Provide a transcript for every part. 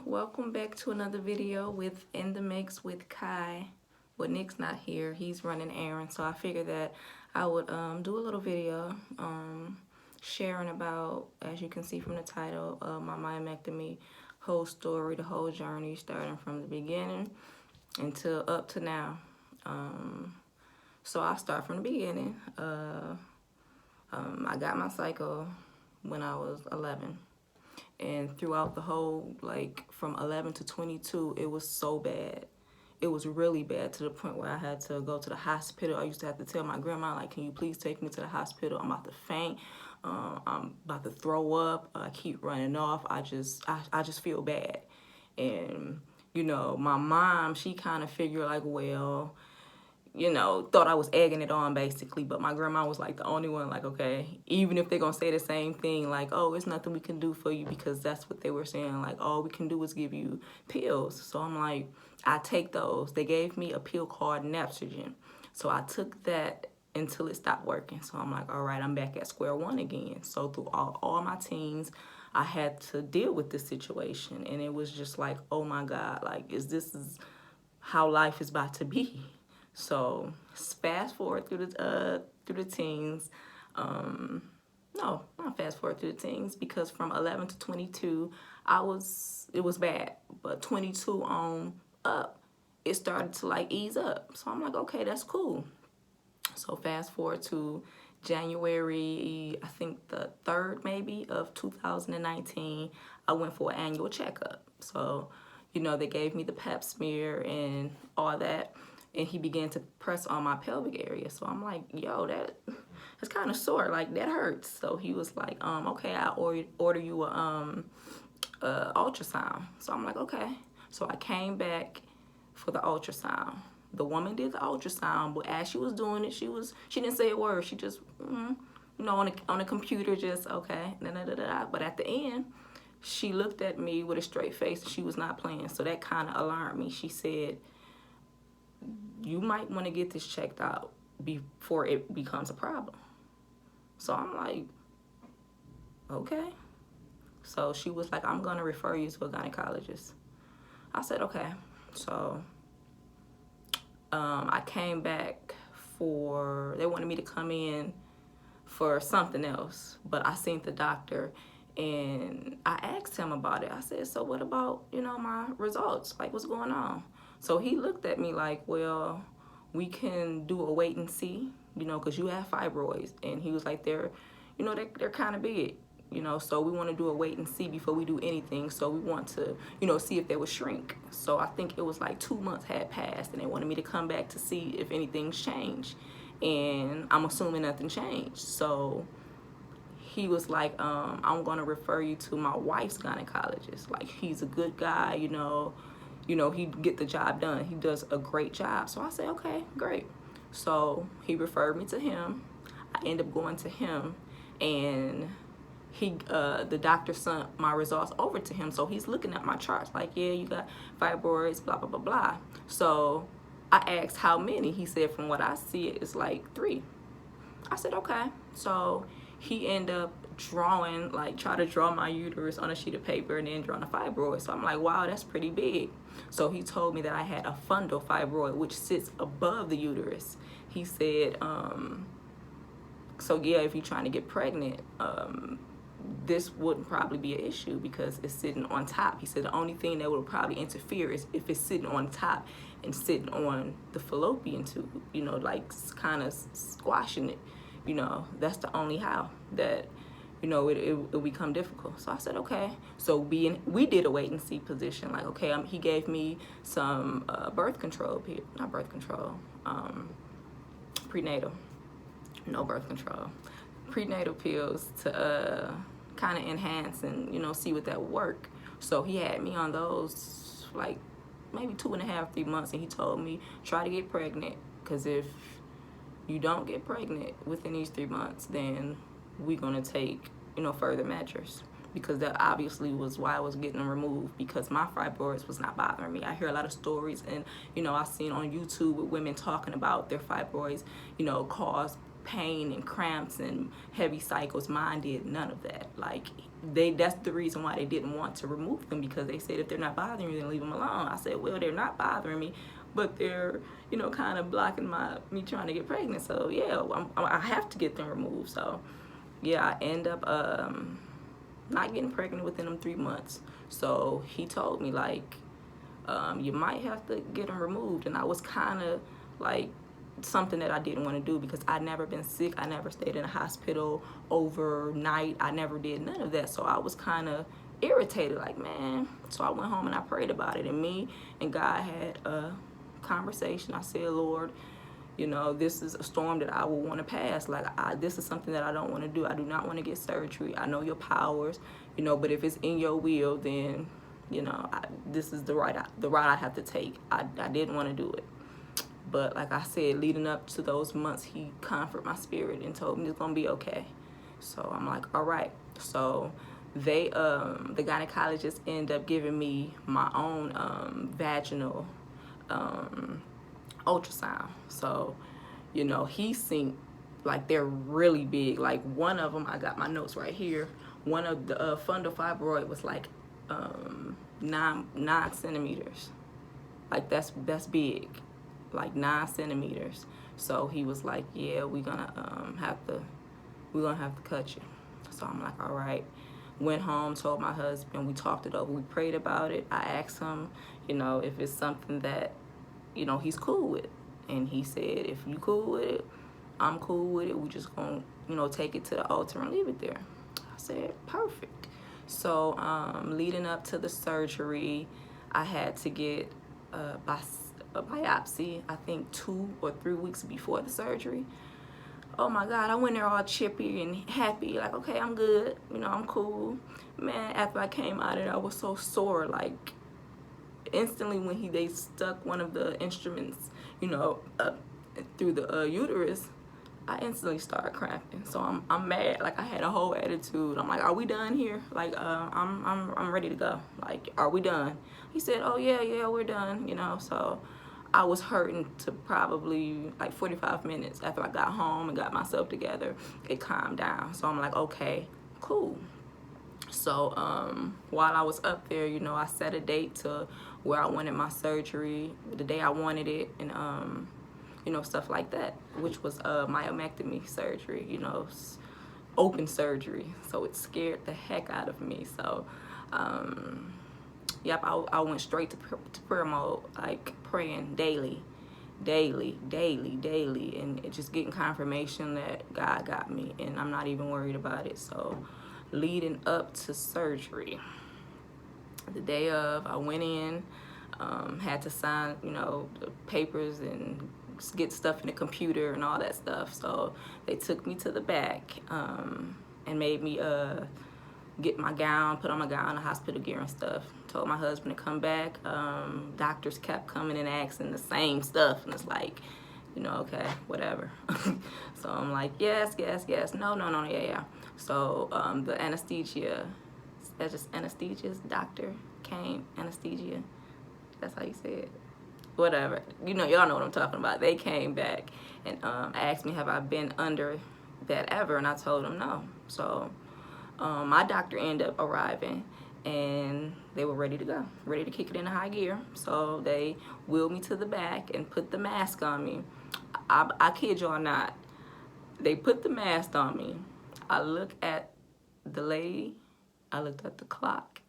welcome back to another video with In the Mix with Kai. Well, Nick's not here, he's running errands, so I figured that I would do a little video sharing about, as you can see from the title, my myomectomy whole story, the whole journey, starting from the beginning until up to now. So I'll start from the beginning. I got my cycle when I was 11. And throughout the whole, like, from 11 to 22, it was so bad. It was really bad, to the point where I had to go to the hospital. I used to have to tell my grandma, like, can you please take me to the hospital? I'm about to faint. I'm about to throw up. I keep running off. I just feel bad. And, you know, my mom, she kind of figured, like, well, you know, thought I was egging it on, basically. But my grandma was, like, the only one, like, okay, even if they're going to say the same thing, like, oh, it's nothing we can do for you, because that's what they were saying. Like, all we can do is give you pills. So I'm like, I take those. They gave me a pill called Napsogen. So I took that until it stopped working. So I'm like, all right, I'm back at square one again. So through all my teens, I had to deal with this situation. And it was just like, oh, my God, like, this is how life is about to be. So fast forward through the teens. No, not fast forward through the teens, because from 11 to 22, it was bad. But 22 on up, it started to, like, ease up. So I'm like, okay, that's cool. So fast forward to January, I think the 3rd maybe of 2019, I went for an annual checkup. So, you know, they gave me the pap smear and all that. And he began to press on my pelvic area. So I'm like, yo, that's kind of sore. Like, that hurts. So he was like, okay, I'll order you a ultrasound. So I'm like, okay. So I came back for the ultrasound. The woman did the ultrasound, but as she was doing it, she didn't say a word. She just, you know, on the computer, just, okay, da-da-da-da. But at the end, she looked at me with a straight face, and she was not playing. So that kind of alarmed me. She said, you might want to get this checked out before it becomes a problem. So I'm like, okay. So she was like, I'm going to refer you to a gynecologist. I said, okay. So I came back they wanted me to come in for something else, but I seen the doctor, and I asked him about it. I said, so what about, you know, my results? Like, what's going on? So he looked at me like, well, we can do a wait and see, you know, because you have fibroids. And he was like, they're kind of big, you know, so we want to do a wait and see before we do anything. So we want to, you know, see if they would shrink. So I think it was like 2 months had passed, and they wanted me to come back to see if anything's changed. And I'm assuming nothing changed. So he was like, I'm going to refer you to my wife's gynecologist. Like, he's a good guy, you know, he'd get the job done. He does a great job. So I said, okay, great. So he referred me to him. I ended up going to him, and the doctor sent my results over to him. So he's looking at my charts like, yeah, you got fibroids, blah, blah, blah, blah. So I asked how many. He said, from what I see, it's like 3. I said, okay. So he ended up try to draw my uterus on a sheet of paper and then drawing a fibroid. So I'm like, wow, that's pretty big. So he told me that I had a fundal fibroid, which sits above the uterus. He said, so yeah, if you're trying to get pregnant, this wouldn't probably be an issue because it's sitting on top. He said the only thing that would probably interfere is if it's sitting on top and sitting on the fallopian tube, you know, like kind of squashing it. You know, that's the only how that, you know, it'll become difficult. So I said, okay. So we did a wait and see position. Like, okay, he gave me some birth control, not birth control, prenatal, no birth control, prenatal pills to kind of enhance and, you know, see what that would work. So he had me on those like maybe 2.5, 3 months, and he told me, try to get pregnant, because if you don't get pregnant within these 3 months, then we're going to take, you know, further measures, because that obviously was why I was getting them removed, because my fibroids was not bothering me. I hear a lot of stories, and, you know, I've seen on YouTube with women talking about their fibroids, you know, caused pain and cramps and heavy cycles. Mine did none of that. Like, that's the reason why they didn't want to remove them, because they said if they're not bothering you, then leave them alone. I said, well, they're not bothering me, but they're, you know, kind of blocking me trying to get pregnant. So yeah, I have to get them removed. So yeah, I end up not getting pregnant within them 3 months. So he told me, like, you might have to get them removed. And I was kind of like, something that I didn't want to do, because I'd never been sick. I never stayed in a hospital overnight. I never did none of that. So I was kind of irritated, like, man. So I went home and I prayed about it, and me and God had a conversation. I said, Lord, you know, this is a storm that I will want to pass. Like, this is something that I don't want to do. I do not want to get surgery. I know your powers, you know, but if it's in your will, then, you know, this is the route I have to take. I didn't want to do it. But like I said, leading up to those months, he comforted my spirit and told me it's gonna be okay. So I'm like, all right. So the gynecologist ended up giving me my own vaginal ultrasound. So, you know, he seen, like, they're really big. Like, one of them, I got my notes right here. One of the fundal fibroid was like 9 centimeters. Like, that's big. Like 9 centimeters. So he was like, yeah, we're gonna have to cut you. So I'm like, all right. Went home, told my husband, we talked it over, we prayed about it. I asked him, you know, if it's something that, you know, he's cool with. And he said, if you cool with it, I'm cool with it. We just gonna, you know, take it to the altar and leave it there. I said, perfect. So leading up to the surgery, I had to get a biopsy, I think 2 or 3 weeks before the surgery. Oh my God, I went there all chippy and happy, like, okay, I'm good, you know, I'm cool. Man, after I came out of it, I was so sore. Like, instantly when they stuck one of the instruments, you know, up through the uterus, I instantly started cramping. So I'm mad. Like, I had a whole attitude. I'm like, are we done here? Like, I'm ready to go. Like, are we done? He said, oh yeah, we're done, you know. So I was hurting to probably like 45 minutes. After I got home and got myself together, it calmed down. So I'm like, okay, cool. So while I was up there, you know, I set a date to where I wanted my surgery, the day I wanted it, and you know, stuff like that, which was myomectomy surgery, you know, open surgery. So it scared the heck out of me. So yep, I went straight to prayer mode, like praying daily, and it just getting confirmation that God got me, and I'm not even worried about it. So leading up to surgery, the day of, I went in, had to sign, you know, the papers and get stuff in the computer and all that stuff. So they took me to the back and made me get my gown, put on my gown, the hospital gear and stuff. Told my husband to come back. Doctors kept coming and asking the same stuff, and it's like, you know, okay, whatever. So I'm like, yes, no, yeah. So the anesthesia, that's just anesthesia, doctor came, anesthesia, that's how you say it. Whatever, you know, y'all know what I'm talking about. They came back and asked me, have I been under that ever? And I told them no. So my doctor ended up arriving, and they were ready to go, ready to kick it into high gear. So they wheeled me to the back and put the mask on me. I kid y'all not. They put the mask on me. I looked at the lady, I looked at the clock,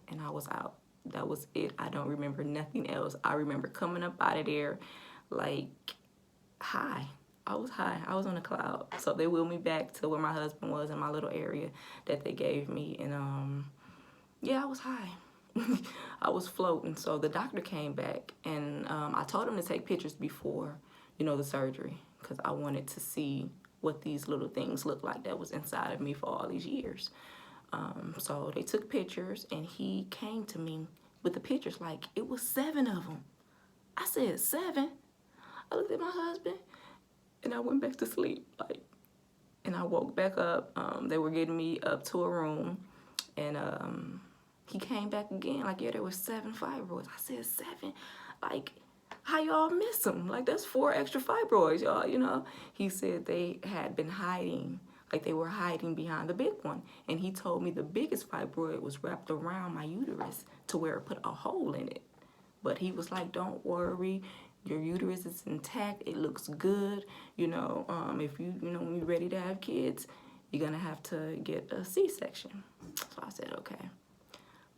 and I was out. That was it. I don't remember nothing else. I remember coming up out of there like high. I was high. I was on a cloud. So they wheeled me back to where my husband was in my little area that they gave me. And yeah, I was high. I was floating. So the doctor came back, and I told him to take pictures before, you know, the surgery, because I wanted to see what these little things looked like that was inside of me for all these years. So they took pictures, and he came to me with the pictures, like it was 7 of them. I said, 7? I looked at my husband, and I went back to sleep, like, and I woke back up. They were getting me up to a room, and he came back again, like, yeah, there was 7 fibroids. I said, 7? Like, how y'all miss them? Like, that's 4 extra fibroids, y'all, you know? He said they had been hiding, like they were hiding behind the big one. And he told me the biggest fibroid was wrapped around my uterus to where it put a hole in it. But he was like, don't worry, your uterus is intact, it looks good. You know, if when you're ready to have kids, you're gonna have to get a C-section. So I said, okay.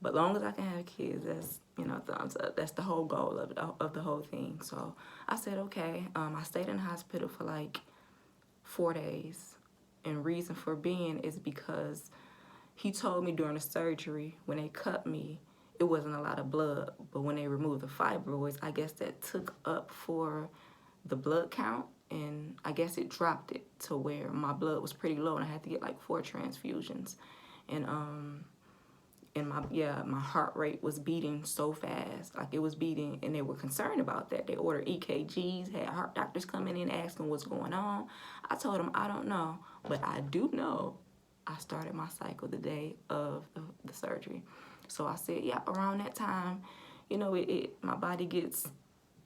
But long as I can have kids, that's, thumbs up. That's the whole goal of the whole thing. So I said, okay. I stayed in the hospital for like 4 days. And reason for being is because he told me during the surgery, when they cut me, it wasn't a lot of blood. But when they removed the fibroids, I guess that took up for the blood count. And I guess it dropped it to where my blood was pretty low and I had to get like 4 transfusions. And my heart rate was beating so fast, like it was beating, and they were concerned about that. They ordered EKGs, had heart doctors coming in asking what's going on. I told them I don't know, but I do know I started my cycle the day of the surgery. So I said, yeah, around that time, my body gets,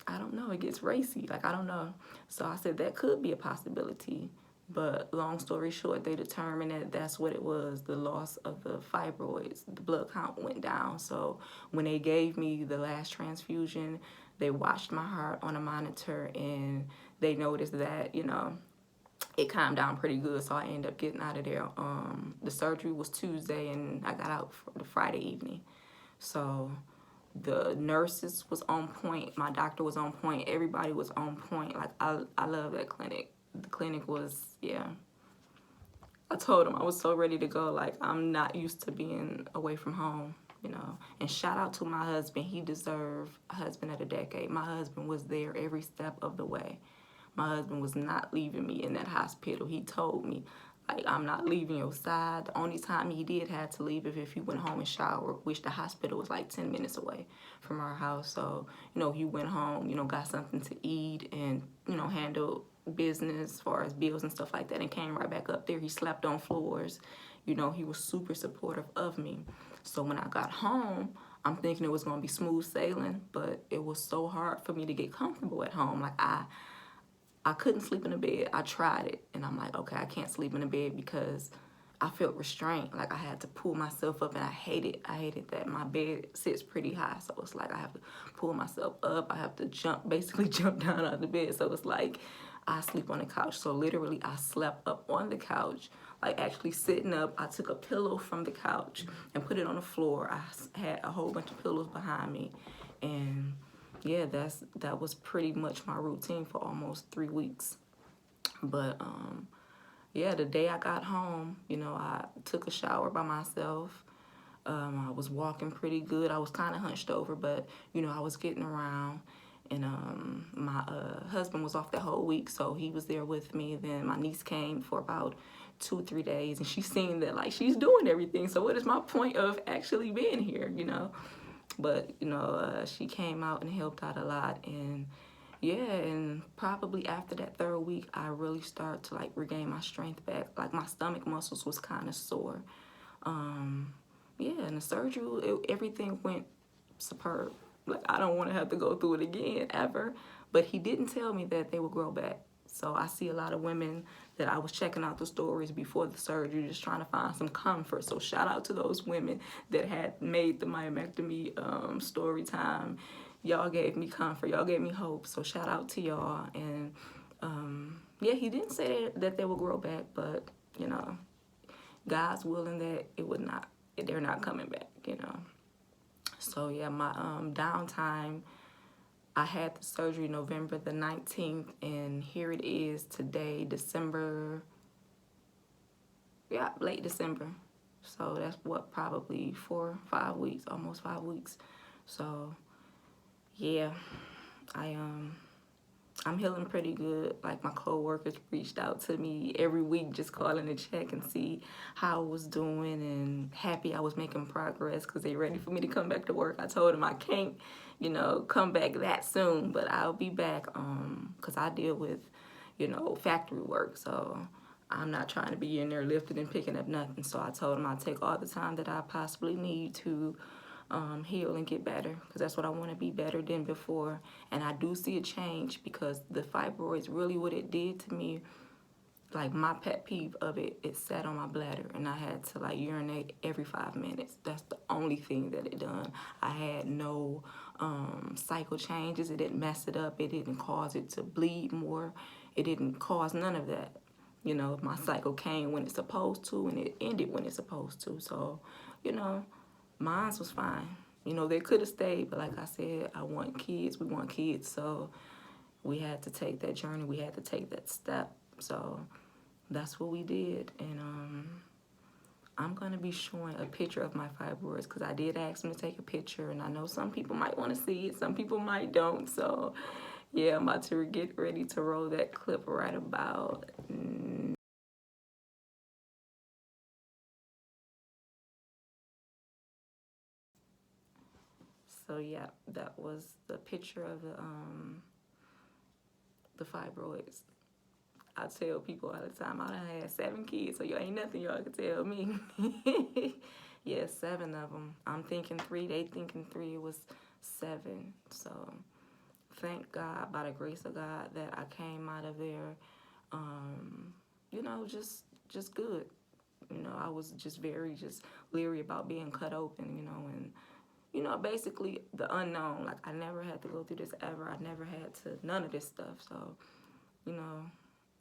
I don't know, it gets racy, like I don't know. So I said that could be a possibility. But long story short, they determined that that's what it was, the loss of the fibroids. The blood count went down. So when they gave me the last transfusion, they watched my heart on a monitor and they noticed that, it calmed down pretty good. So I ended up getting out of there. The surgery was Tuesday and I got out for the Friday evening. So the nurses was on point. My doctor was on point. Everybody was on point. Like, I love that clinic. The clinic was, yeah. I told him I was so ready to go. Like, I'm not used to being away from home, And shout out to my husband. He deserved a husband of the decade. My husband was there every step of the way. My husband was not leaving me in that hospital. He told me, like, I'm not leaving your side. The only time he did have to leave if he went home and showered, which the hospital was like 10 minutes away from our house. So, he went home, got something to eat and, handled business as far as bills and stuff like that and came right back up there. He slept on floors. He was super supportive of me. So when I got home, I'm thinking it was going to be smooth sailing, but it was so hard for me to get comfortable at home. Like, I couldn't sleep in the bed. I tried it, and I'm like, okay, I can't sleep in the bed because I felt restrained. Like, I had to pull myself up, and I hated that my bed sits pretty high. So it's like I have to pull myself up. I have to basically jump down out of the bed. So it's like I sleep on the couch. So literally, I slept up on the couch, like actually sitting up. I took a pillow from the couch and put it on the floor. I had a whole bunch of pillows behind me, and yeah, that was pretty much my routine for almost 3 weeks. But yeah, the day I got home, I took a shower by myself. I was walking pretty good. I was kind of hunched over, but I was getting around. And my husband was off that whole week, so he was there with me. Then my niece came for about 2-3 days, and she's seen that, like, she's doing everything. So what is my point of actually being here, But, she came out and helped out a lot. And, yeah, and probably after that 3rd week, I really started to, like, regain my strength back. Like, my stomach muscles was kind of sore. Yeah, and the surgery, everything went superb. Like, I don't want to have to go through it again, ever. But he didn't tell me that they would grow back. So I see a lot of women that I was checking out the stories before the surgery, just trying to find some comfort. So shout out to those women that had made the myomectomy story time. Y'all gave me comfort. Y'all gave me hope. So shout out to y'all. And yeah, he didn't say that they would grow back, but God's willing that it would not. They're not coming back. So yeah, my downtime. I had the surgery November the 19th, and here it is today, late December. So that's probably 4, 5 weeks, almost 5 weeks. So yeah, I'm healing pretty good. Like, my coworkers reached out to me every week, just calling to check and see how I was doing, and happy I was making progress because they ready for me to come back to work. I told them I can't, come back that soon, but I'll be back because I deal with, factory work. So I'm not trying to be in there lifting and picking up nothing. So I told them I'd take all the time that I possibly need to heal and get better, because that's what I want to be, better than before. And I do see a change, because the fibroids, really what it did to me, like my pet peeve of it, it sat on my bladder and I had to like urinate every 5 minutes. That's the only thing that it done. I had no cycle changes. It didn't mess it up. It didn't cause it to bleed more. It didn't cause none of that. You know, my cycle came when it's supposed to, and it ended when it's supposed to. So, you know, mine was fine. You know, they could have stayed, but like I said, I want kids. We want kids. So we had to take that journey. We had to take that step. So that's what we did. And I'm going to be showing a picture of my fibroids, because I did ask them to take a picture, and I know some people might want to see it, some people might don't. So yeah, I'm about to get ready to roll that clip right about so yeah, that was the picture of the fibroids. I tell people all the time, I done had 7 kids, so y'all ain't nothing y'all can tell me. Yeah, 7 of them. I'm thinking 3, they thinking 3, it was 7. So thank God, by the grace of God, that I came out of there, you know, just good. You know, I was just very leery about being cut open, you know, and, you know, basically the unknown. Like, I never had to go through this ever. I never had to, none of this stuff. So, you know,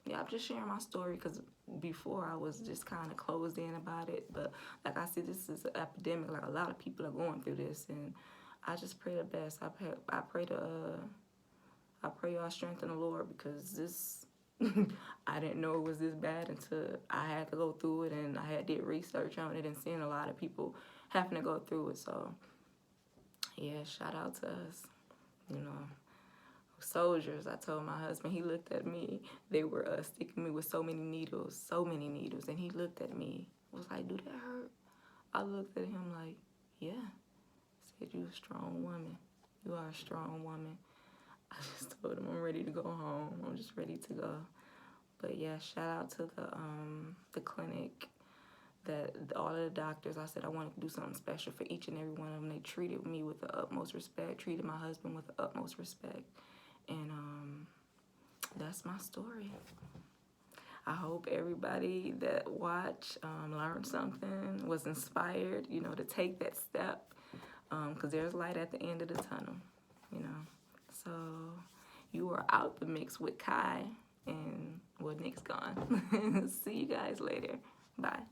yeah, I'm just sharing my story, because before I was just kind of closed in about it. But like I said, this is an epidemic. Like, a lot of people are going through this, and I just pray the best. I pray y'all strength in the Lord, because this I didn't know it was this bad until I had to go through it, and I had did research on it and seen a lot of people having to go through it. So yeah, shout out to us, you know. Soldiers, I told my husband, he looked at me, they were sticking me with so many needles, and he looked at me, was like, do that hurt? I looked at him like, yeah. Said, you a strong woman. You are a strong woman. I just told him I'm ready to go home. I'm just ready to go. But yeah, shout out to the clinic, that all of the doctors. I said I wanted to do something special for each and every one of them. They treated me with the utmost respect, treated my husband with the utmost respect. And that's my story. I hope everybody that watched learned something, was inspired, you know, to take that step, because there's light at the end of the tunnel, you know. So you are out the mix with Kai, and well, Nick's gone. See you guys later. Bye.